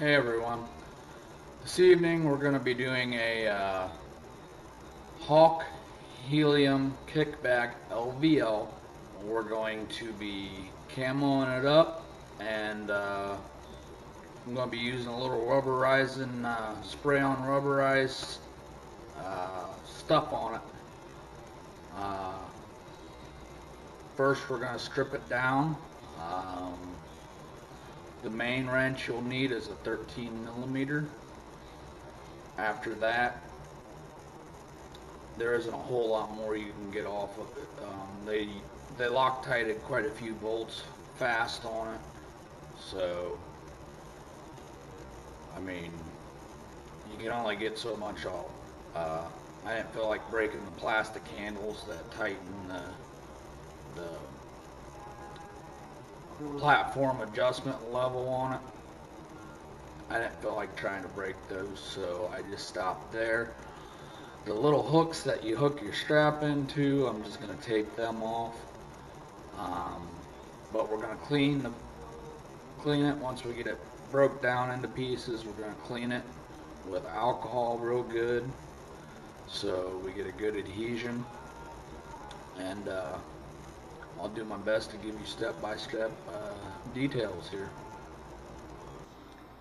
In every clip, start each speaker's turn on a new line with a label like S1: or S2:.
S1: Hey everyone, this evening we're going to be doing a Hawk Helium Kickback LVL. We're going to be camoing it up, and I'm going to be using a little rubberizing, spray on rubberized stuff on it. First we're going to strip it down. The main wrench you'll need is a 13mm. After that, there isn't a whole lot more you can get off of it. They Loctited quite a few bolts fast on it, so I mean you can only get so much off. I didn't feel like breaking the plastic handles that tighten the platform adjustment level on it. I didn't feel like trying to break those, so I just stopped there. The little hooks that you hook your strap into, I'm just going to tape them off. But we're going to clean it once we get it broke down into pieces. We're going to clean it with alcohol real good, so we get a good adhesion. And I'll do my best to give you step-by-step details here.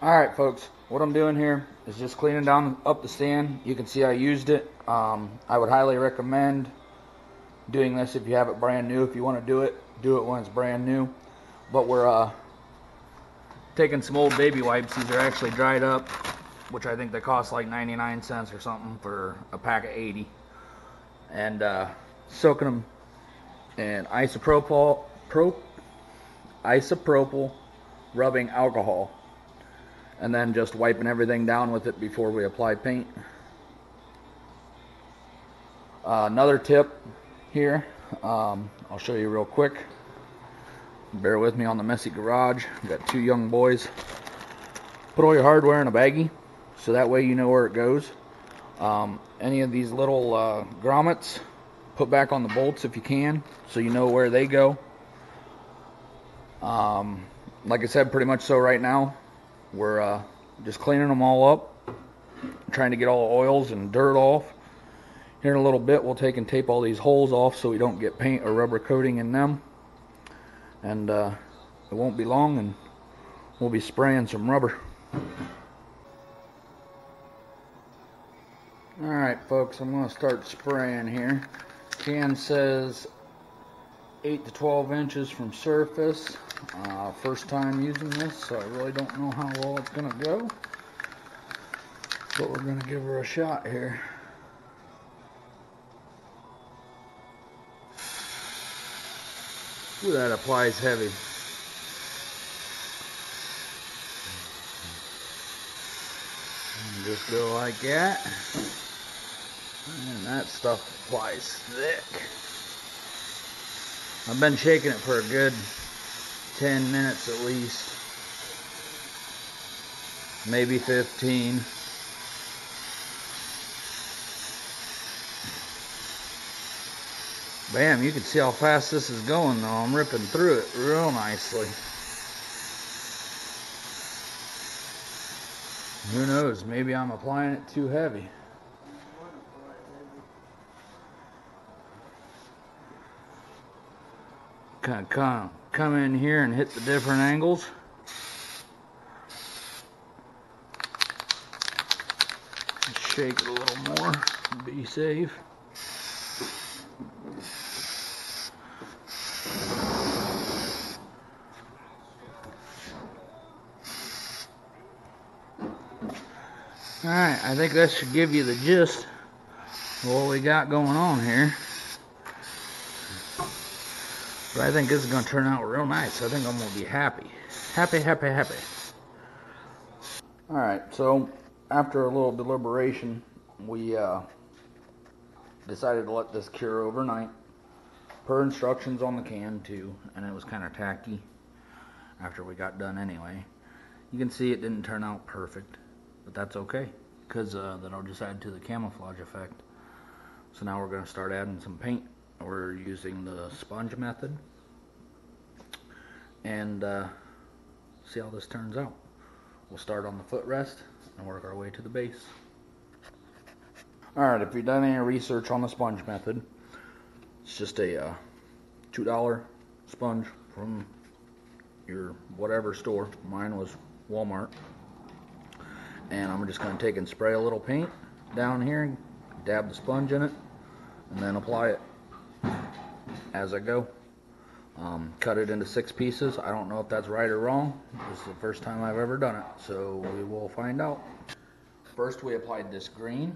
S1: Alright folks, what I'm doing here is just cleaning up the stand. You can see I used it. I would highly recommend doing this if you have it brand new. If you want to do it when it's brand new. But we're taking some old baby wipes. These are actually dried up, which I think they cost like 99 cents or something for a pack of 80. And soaking them in isopropyl rubbing alcohol. And then just wiping everything down with it before we apply paint. Another tip here, I'll show you real quick. Bear with me on the messy garage. I've got two young boys. Put all your hardware in a baggie, so that way you know where it goes. Any of these little grommets, put back on the bolts if you can, so you know where they go. Like I said, pretty much so right now. We're just cleaning them all up, trying to get all the oils and dirt off. Here in a little bit, we'll take and tape all these holes off so we don't get paint or rubber coating in them. And it won't be long, and we'll be spraying some rubber. Alright folks, I'm going to start spraying here. Can says 8 to 12 inches from surface. First time using this, so I really don't know how well it's going to go. But we're going to give her a shot here. Ooh, that applies heavy. And just go like that. And that stuff applies thick. I've been shaking it for a good 10 minutes at least, maybe 15. Bam, you can see how fast this is going though. I'm ripping through it real nicely. Who knows, maybe I'm applying it too heavy. Kind of come in here and hit the different angles. Shake it a little more, be safe. Alright, I think that should give you the gist of what we got going on here. But I think this is going to turn out real nice. I think I'm going to be happy. Happy. Alright, so after a little deliberation, we decided to let this cure overnight. Per instructions on the can too, and it was kind of tacky after we got done anyway. You can see it didn't turn out perfect, but that's okay, because that'll just add to the camouflage effect. So now we're going to start adding some paint. We're using the sponge method, and see how this turns out. We'll start on the footrest and work our way to the base. Alright, if you've done any research on the sponge method, it's just a $2 sponge from your whatever store. Mine was Walmart. And I'm just going to take and spray a little paint down here and dab the sponge in it and then apply it as I go. Cut it into 6 pieces. I don't know if that's right or wrong. This is the first time I've ever done it, so we will find out. First we applied this green.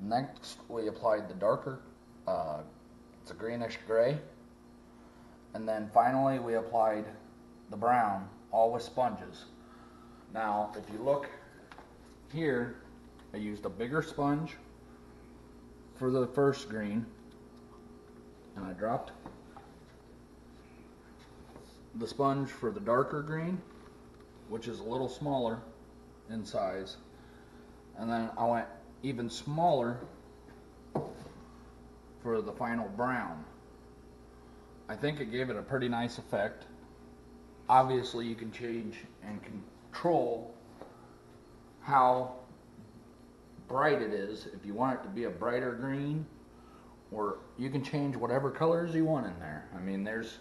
S1: Next we applied the darker, it's a greenish gray. And then finally we applied the brown, all with sponges. Now if you look here, I used a bigger sponge for the first green, and I dropped the sponge for the darker green, which is a little smaller in size, and then I went even smaller for the final brown. I think it gave it a pretty nice effect. Obviously you can change and control how bright it is. If you want it to be a brighter green, or you can change whatever colors you want in there. I mean, there's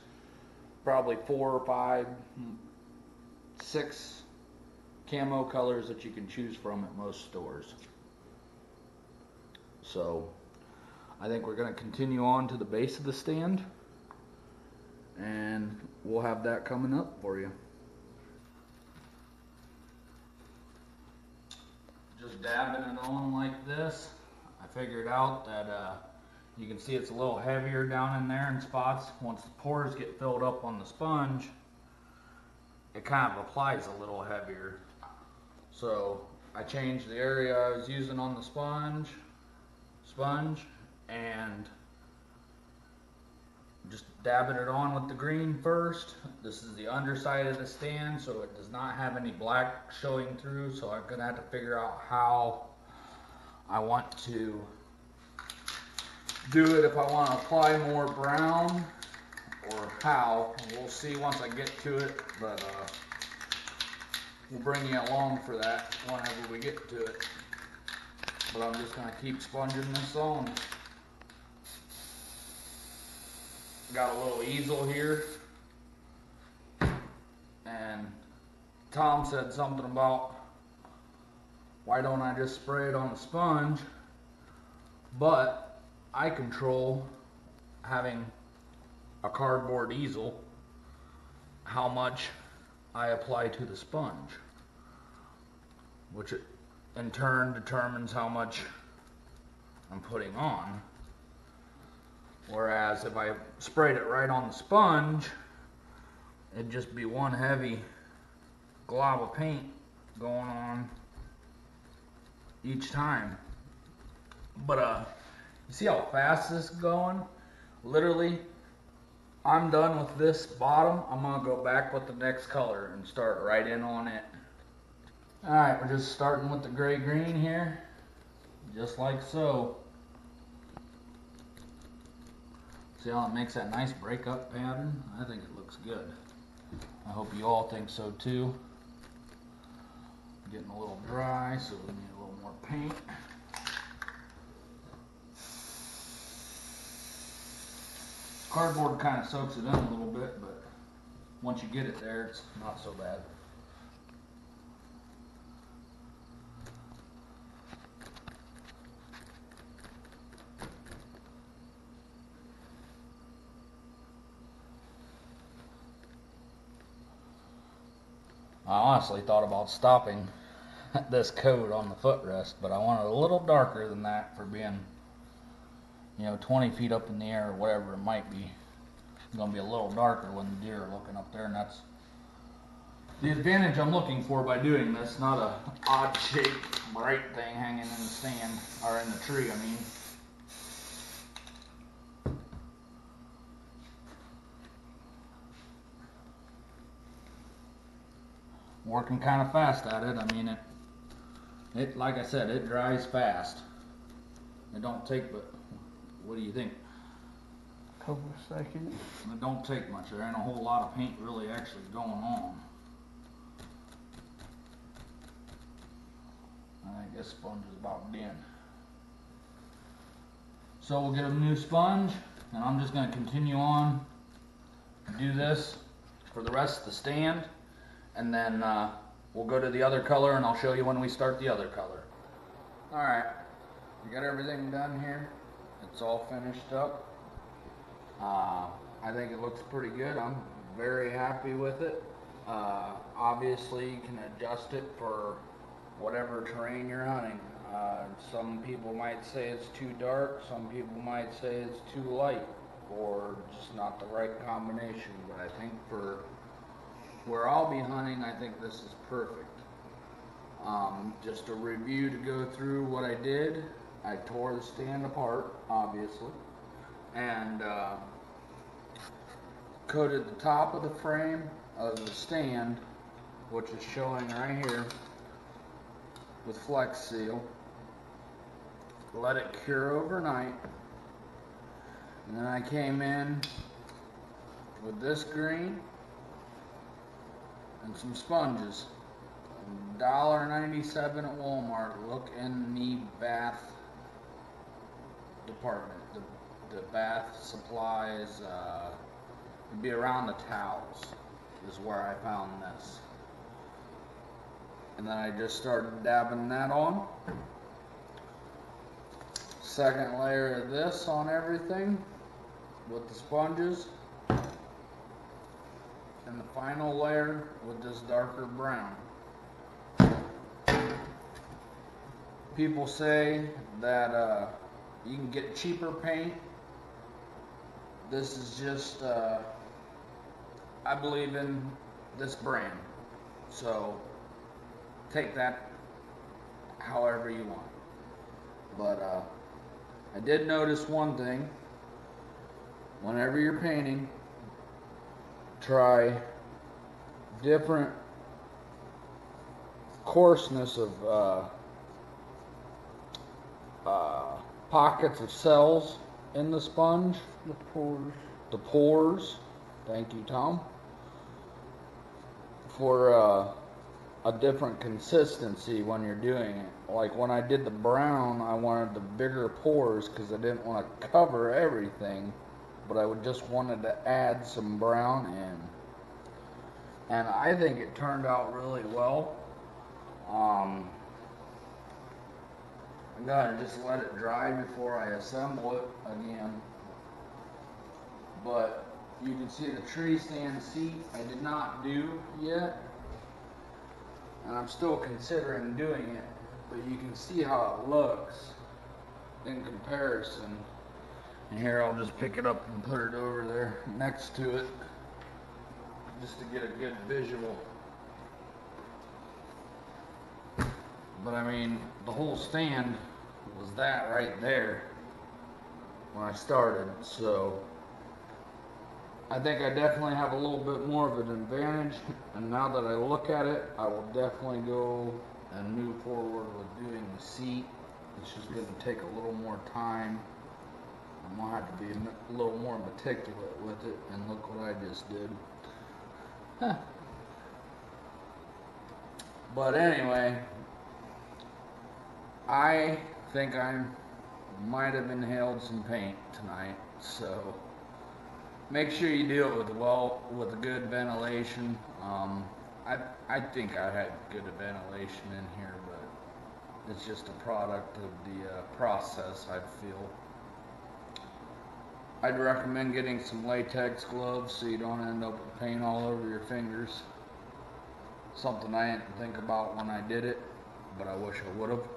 S1: probably 4 or 5, 6 camo colors that you can choose from at most stores. So I think we're going to continue on to the base of the stand, and we'll have that coming up for you. Just dabbing it on like this. I figured out that you can see it's a little heavier down in there in spots. Once the pores get filled up on the sponge, it kind of applies a little heavier. So I changed the area I was using on the sponge, and just dabbing it on with the green first. This is the underside of the stand, so it does not have any black showing through, so I'm gonna have to figure out how I want to do it, if I want to apply more brown or how. We'll see once I get to it, but we'll bring you along for that whenever we get to it. But I'm just going to keep sponging this on. Got a little easel here, and Tom said something about why don't I just spray it on the sponge, but I control, having a cardboard easel, how much I apply to the sponge, which in turn determines how much I'm putting on. Whereas if I sprayed it right on the sponge, it'd just be one heavy glob of paint going on each time. But you see how fast this is going? Literally, I'm done with this bottom. I'm gonna go back with the next color and start right in on it. Alright, we're just starting with the gray-green here, just like so. See how it makes that nice breakup pattern? I think it looks good. I hope you all think so too. Getting a little dry, so we need a little more paint. Cardboard kind of soaks it in a little bit, but once you get it there, it's not so bad. I honestly thought about stopping this coat on the footrest, but I want it a little darker than that for being, you know, 20 feet up in the air or whatever it might be. It's going to be a little darker when the deer are looking up there, and that's the advantage I'm looking for by doing this. Not a odd shaped bright thing hanging in the stand, or in the tree, I mean. Working kind of fast at it. I mean, it like I said, it dries fast. It don't take but, what do you think?
S2: Couple of seconds.
S1: It don't take much. There ain't a whole lot of paint really actually going on. I guess sponge is about done. So we'll get a new sponge, and I'm just going to continue on and do this for the rest of the stand, and then we'll go to the other color, and I'll show you when we start the other color. Alright, we got everything done here. It's all finished up. I think it looks pretty good. I'm very happy with it. Obviously you can adjust it for whatever terrain you're hunting. Some people might say it's too dark, some people might say it's too light, or just not the right combination, but I think for where I'll be hunting, I think this is perfect. Just a review to go through what I did. I tore the stand apart, obviously, and coated the top of the frame of the stand, which is showing right here, with Flex Seal. Let it cure overnight, and then I came in with this green and some sponges. $1.97 at Walmart. Look in the bath department. The bath supplies, it'd be around the towels is where I found this. And then I just started dabbing that on. Second layer of this on everything with the sponges. And the final layer with this darker brown. People say that you can get cheaper paint. This is just, I believe in this brand. So take that however you want. But I did notice one thing. Whenever you're painting, try different coarseness of pockets of cells in the sponge.
S2: The pores.
S1: The pores. Thank you, Tom. For a different consistency when you're doing it. Like when I did the brown, I wanted the bigger pores because I didn't want to cover everything, but I just wanted to add some brown in. And I think it turned out really well. I'm gonna just let it dry before I assemble it again. But you can see the tree stand seat I did not do yet, and I'm still considering doing it, but you can see how it looks in comparison. And here I'll just pick it up and put it over there next to it just to get a good visual. But I mean, the whole stand was that right there when I started, so I think I definitely have a little bit more of an advantage, and now that I look at it, I will definitely go and move forward with doing the seat. It's just going to take a little more time. I'm going to have to be a little more meticulous with it, and look what I just did. Huh. But anyway, I think I might have inhaled some paint tonight, so make sure you do it with a good ventilation. I think I had good ventilation in here, but it's just a product of the process, I feel. I'd recommend getting some latex gloves so you don't end up with paint all over your fingers. Something I didn't think about when I did it, but I wish I would have.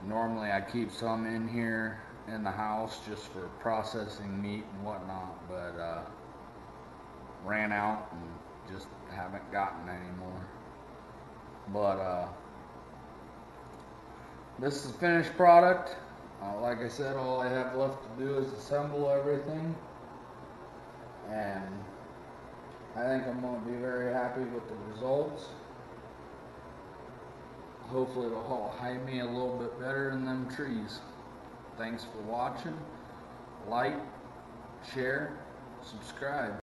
S1: Normally I keep some in here in the house just for processing meat and whatnot, but ran out and just haven't gotten any more. But this is the finished product. Like I said, all I have left to do is assemble everything, and I think I'm going to be very happy with the results. Hopefully it'll hide me a little bit better in them trees. Thanks for watching. Like, share, subscribe.